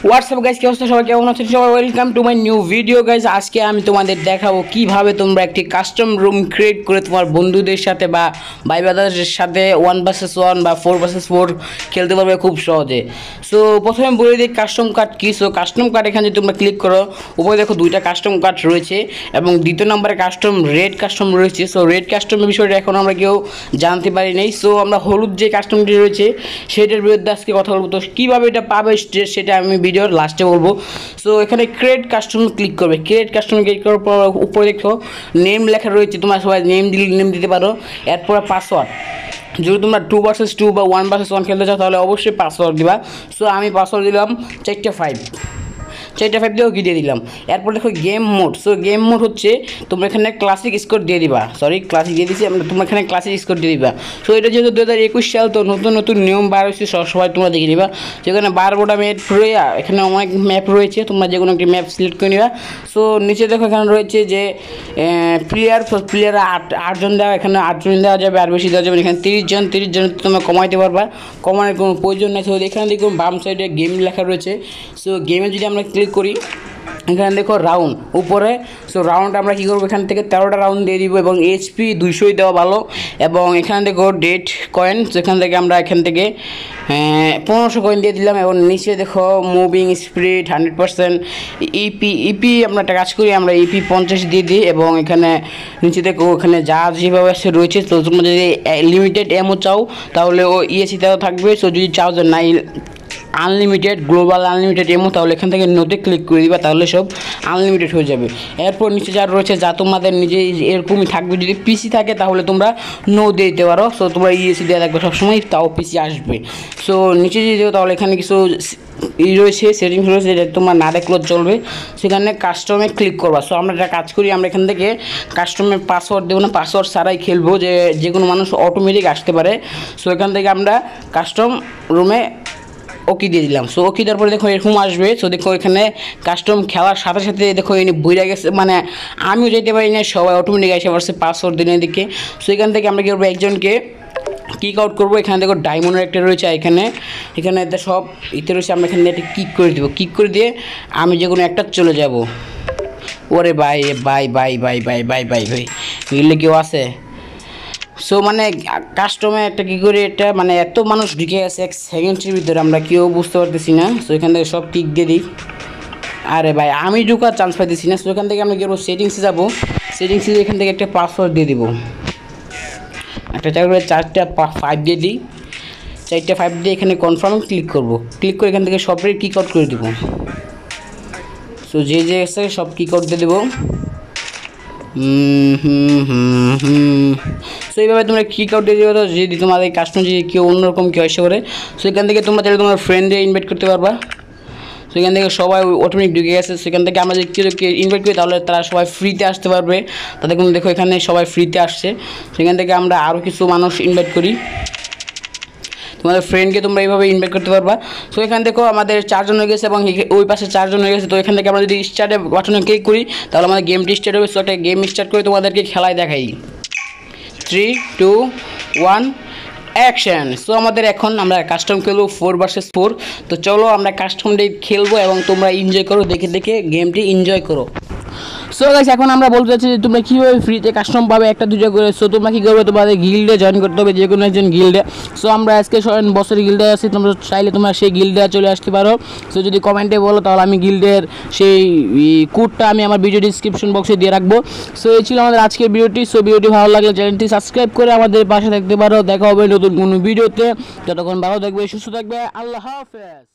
WhatsApp guys, কি অবস্থা সবাই, কেমন আছেন সবাই? Welcome to my new video guys. আজকে আমি তোমাদের দেখাবো কিভাবে তোমরা একটি কাস্টম রুম ক্রিয়েট করে তোমার বন্ধুদের সাথে বা ভাই ব্রাদারদের সাথে 1 vs 1 বা 4 vs 4 খেলতে পারবে খুব সহজে। সো প্রথমে বলে দিই কাস্টম কার্ড কী। সো কাস্টম কার্ড এখানে যদি তোমরা ক্লিক করো, উপরে দেখো দুইটা কাস্টম কার্ড রয়েছে এবং দ্বিতীয় নম্বরে কাস্টম রেড কাস্টম রয়েছে। সো রেড কাস্টমের বিষয়টা এখন আমরা কেউ জানতে পারি নাই। সো আমরা হলুদ যে কাস্টমটি রয়েছে সেটার বিরুদ্ধে আজকে কথা বলবো। তো কীভাবে এটা পাবে সেটা আমি ভিডিওর লাস্টে বলবো। সো এখানে ক্রিয়েট কাস্টম ক্লিক করবে। ক্রিয়েট কাস্টম ক্লিক করার পর উপরে দেখো নেম লেখা রয়েছে, তোমরা সবাই নেম দিতে পারো। এরপর পাসওয়ার্ড, যদি তোমরা 2 vs 2 বা 1 vs 1 খেলতে চাও তাহলে অবশ্যই পাসওয়ার্ড দিবা। সো আমি পাসওয়ার্ড দিলাম 4টা 5 দিয়েও দিয়ে দিলাম। এরপর দেখো game mode. So game mode হচ্ছে তোমরা এখানে ক্লাসিক স্কোর দিয়ে দিবা, ক্লাসিক দিয়ে দিচ্ছি আমরা, তোমরা এখানে ক্লাসিক স্কোর দিয়ে দিবা। সো এটা যেহেতু 2021 সাল, তো নতুন নতুন নিয়ম বার হয়েছে, সবাই তোমরা দেখে নিবা। যেখানে 12টা ম্যাপ রয়েছে, এখানে অনেক ম্যাপ রয়েছে, তোমরা যে কোনো একটি ম্যাপ সিলেক্ট করে নিবা। সো নিচে দেখো এখানে রয়েছে যে প্লেয়ার 8জন দেওয়া, এখানে 8জন দেওয়া যাবে, আর বেশি দেওয়া যাবে। এখানে 30 জন তোমরা কমাইতে পারবা, কমানোর কোনো প্রয়োজন নেই। তো এখানে দেখো বাম সাইডে গেম লেখা রয়েছে। সো গেমে যদি আমরা ক্লিক করি, এখানে দেখো রাউন্ড উপরে। সো রাউন্ড আমরা কী করবো, এখান থেকে 13টা রাউন্ড দিয়ে দিব এবং HP 200 দেওয়া ভালো। এবং এখানে দেখো ডেট কয়েন, এখান থেকে আমরা 1500 কয়েন দিয়ে দিলাম। এবং নিচে দেখো মুভিং স্পিড 100%। ইপি আমরা একটা কাজ করি, আমরা EP 50 দিয়ে দিই। এবং এখানে নিচে দেখো এখানে যা যেভাবে রয়েছে, তো তোমরা যদি লিমিটেড এমও চাও তাহলে ও ESC-তেও থাকবে। সো যদি চাও যে নাই আনলিমিটেড গ্লোবাল আনলিমিটেড এমও, তাহলে এখান থেকে নোতে ক্লিক করে দিবা, তাহলে সব আনলিমিটেড হয়ে যাবে। এরপর নিচে যা রয়েছে যা তোমাদের নিজে এরকমই থাকবে। যদি PC থাকে তাহলে তোমরা নো দিয়ে দিতে পারো। সো তোমরা ESC দেওয়া থাকবে সবসময়, তাও PC আসবে। সো নিচে যদি দিও তাহলে এখানে কিছু রয়েছে, সেটিংস রয়েছে, যেটা তোমরা না দেখলেও চলবে। সেখানে কাস্টমে ক্লিক করবা। সো আমরা একটা কাজ করি, আমরা এখান থেকে কাস্টমের পাসওয়ার্ড দেবো না, পাসওয়ার্ড ছাড়াই খেলবো, যে কোনো মানুষ অটোমেটিক আসতে পারে। সো এখান থেকে আমরা কাস্টম রুমে ওকে দিয়ে দিলাম। সো ওকে দেওয়ার পরে দেখো এরকম আসবে। সো দেখো এখানে কাস্টম খেলার সাথে সাথে দেখো এনে বইরা গেছে, মানে আমিও যেতে পারি না, সবাই অটোমেটিক এসে পড়ছে পাসওয়ার্ড দিনের দিকে। সো এখান থেকে আমরা কী করবো, একজনকে কিক আউট করবো। এখানে দেখো ডায়মন্ডের একটা রয়েছে, এখানে সব ইতে রয়েছে, আমরা এখানে একটা কিক করে দেবো। কিক করে দিয়ে আমি যে কোনো একটা চলে যাব। ওরে ভাই ভাই ভাই ভাই ভাই ভাই ভাই ভাই এগুলো কেউ আছে? সো মানে কাস্টমে একটা কী করে, এটা মানে এত মানুষ ঢুকে গেছে 1 সেকেন্ডের ভিতরে, আমরা কেউ বুঝতে পারতেছি না। সো এখান থেকে সব টিক দিয়ে দিই। আরে ভাই আমি ঢুকার চান্স পাইতেছি না। সো এখান থেকে আমরা কী করবো, সেটিংসে যাবো। সেটিংসে এখান থেকে একটা পাসওয়ার্ড দিয়ে দিব, একটা 4টা 5 দিয়ে দিই। 4টা 5 দিয়ে এখানে কনফার্ম ক্লিক করবো। ক্লিক করে এখান থেকে সবটাই কিক আউট করে দেবো। সো যে আছে সব কিক আউট দিয়ে দেবো। সো এইভাবে তোমরা কিক আউট দিয়ে দেবে। তো যদি তোমাদের কাস্টমার যদি কেউ অন্যরকম কেউ এসে করে, সো এখান থেকে তোমরা চাইলে তোমার ফ্রেন্ডে ইনভাইট করতে পারবা। সো এখান থেকে সবাই অটোমেটিক ঢুকে গেছে। সেখান থেকে আমরা যদি কেউ ইনভাইট করি তাহলে তারা সবাই ফ্রিতে আসতে পারবে। তাদের কোনো দেখো এখানে সবাই ফ্রিতে আসছে। সেখান থেকে আমরা আরও কিছু মানুষ ইনভাইট করি, তোমাদের ফ্রেন্ডকে তোমরা এইভাবে ইনভাইট করতে পারবা। সো এখান থেকেও আমাদের 4 জন হয়ে গেছে এবং ওই পাশে 4 জন হয়ে গেছে। তো এখান থেকে আমরা যদি স্টার্টে বাটনে ক্লিক করি তাহলে আমাদের গেমটি স্টার্ট হবে। সো একটা গেম স্টার্ট করে তোমাদেরকে খেলায় দেখাই। 3, 2, 1 অ্যাকশন। সো আমাদের এখন আমরা কাস্টম খেলবো 4 vs 4। তো চলো আমরা কাস্টমটি খেলবো এবং তোমরা এনজয় করো, দেখে দেখে গেমটি এনজয় করো। সো গাইস, এখন আমরা বলতে চাচ্ছি যে তোমরা কীভাবে ফ্রিতে কাস্টম পাবে 1টা 2টা করে। সো তোমরা কী করবে, তোমাদের গিল্ডে জয়েন করতে হবে, যে কোনো একজন গিল্ডে। সো আমরা আজকে বছরের গিল্ডে আছি, তোমরা চাইলে তোমরা সেই গিল্ডে চলে আসতে পারো। সো যদি কমেন্টে বলো তাহলে আমি গিল্ডের সেই কোডটা আমি আমার ভিডিও ডিসক্রিপশন বক্সে দিয়ে রাখবো। সো এই ছিল আমাদের আজকের ভিডিওটি। সো ভিডিওটি ভালো লাগলে চ্যানেলটি সাবস্ক্রাইব করে আমাদের পাশে থাকতে পারো। দেখা হবে নতুন কোনো ভিডিওতে। যতক্ষণ ভালো থাকবে, সুস্থ থাকবে, আল্লাহ হাফেজ।